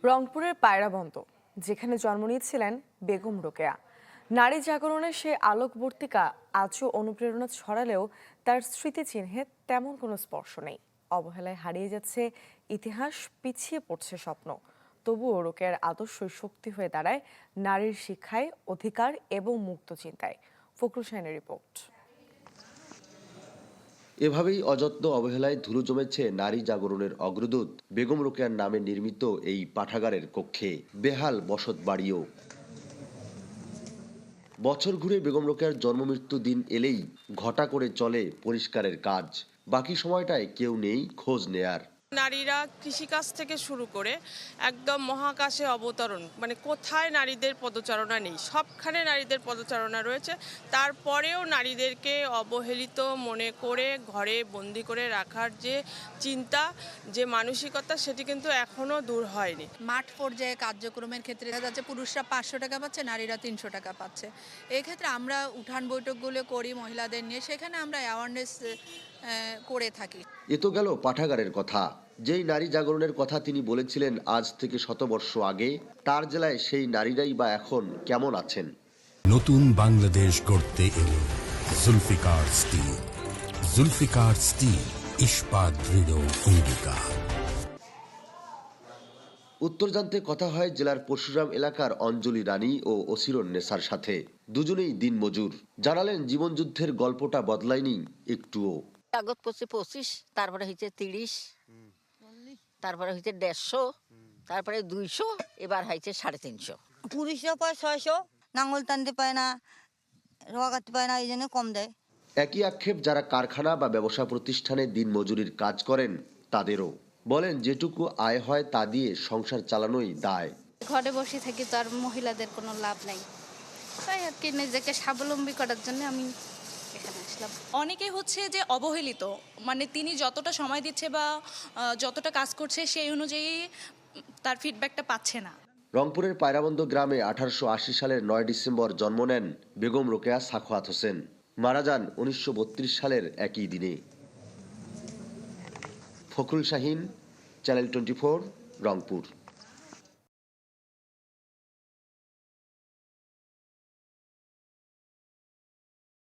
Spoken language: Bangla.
রংপুরের পায়রাবন্দ, যেখানে জন্ম নিয়েছিলেন বেগম রোকেয়া। নারী জাগরণের সে আলোকবর্তিকা আজও অনুপ্রেরণা ছড়ালেও তার স্মৃতিচিহ্নে তেমন কোনো স্পর্শ নেই। অবহেলায় হারিয়ে যাচ্ছে ইতিহাস, পিছিয়ে পড়ছে স্বপ্ন। তবুও রোকেয়ার আদর্শই শক্তি হয়ে দাঁড়ায় নারীর শিক্ষায়, অধিকার এবং মুক্ত চিন্তায়। ফখরুল শাহিনের রিপোর্ট। এভাবেই অযত্ন অবহেলায় ধুলো জমেছে নারী জাগরণের অগ্রদূত বেগম রোকেয়ার নামে নির্মিত এই পাঠাগারের কক্ষে। বেহাল বসত বাড়িও। বছর ঘুরে বেগম রোকেয়ার জন্ম মৃত্যু দিন এলেই ঘটা করে চলে পরিষ্কারের কাজ। বাকি সময়টায় কেউ নেই খোঁজ নেয়ার। নারীরা কৃষিকাজ থেকে শুরু করে একদম মহাকাশে অবতরণ, মানে কোথায় নারীদের পদচারণা নেই, সবখানে নারীদের পদচারণা রয়েছে। তারপরেও নারীদেরকে অবহেলিত মনে করে ঘরে বন্দি করে রাখার যে চিন্তা, যে মানসিকতা, সেটি কিন্তু এখনো দূর হয়নি। মাঠ পর্যায়ে কার্যক্রমের ক্ষেত্রে দেখা যাচ্ছে পুরুষরা 500 টাকা পাচ্ছে, নারীরা 300 টাকা পাচ্ছে। এক্ষেত্রে আমরা উঠান বৈঠকগুলো করি মহিলাদের নিয়ে, সেখানে আমরা অ্যাওয়ারনেস করে থাকি। এ তো গেল পাঠাগারের কথা। যেই নারী জাগরণের কথা তিনি বলেছিলেন আজ থেকে শতবর্ষ আগে, তার জেলায় সেই নারীরাই বা এখন কেমন আছেন? নতুন বাংলাদেশ গড়তে এলো জুলফিকার স্টিল। জুলফিকার স্টিল, ইস্পাত দৃঢ় অঙ্গীকার। উত্তর জানতে কথা হয় জেলার পরশুরাম এলাকার অঞ্জলি রানী ও ওসিরুন নেসার সাথে। দুজনেই দিনমজুর। জানালেন জীবনযুদ্ধের গল্পটা বদলায়নি একটুও। কাগজ পড়ছে 25, তারপরে হচ্ছে 30, তারপরে হচ্ছে 150, তারপরে 200, এবার হয়েছে 350। পুরুষরা পায় 600, নাঙ্গল টানতে পায় না, রোয়া কাটতে পায় না, এই জন্য কম দেয়। একই আক্ষেপ যারা কারখানা বা ব্যবসা প্রতিষ্ঠানে দিনমজুরির কাজ করেন তাদেরও। বলেন যেটুকু আয় হয় তা দিয়ে সংসার চালানোই দায়। ঘরে বসে থাকি তো আর মহিলাদের কোনো লাভ নাই, তাই আর কি নিজেকে স্বাবলম্বী করার জন্য আমি এখানে আসলাম। অনেকে হচ্ছে যে অবহেলিত, মানে তিনি যতটা সময় দিচ্ছে বা যতটা কাজ করছে সেই অনুযায়ী তার ফিডব্যাকটা পাচ্ছে না। রংপুরের পায়রাবন্দ গ্রামে 1880 সালের 9 ডিসেম্বর জন্ম নেন বেগম রোকেয়া সাখাওয়াত হোসেন। মারা যান 1932 সালের একই দিনে। ফখরুল শাহিন, চ্যানেল 24, রংপুর।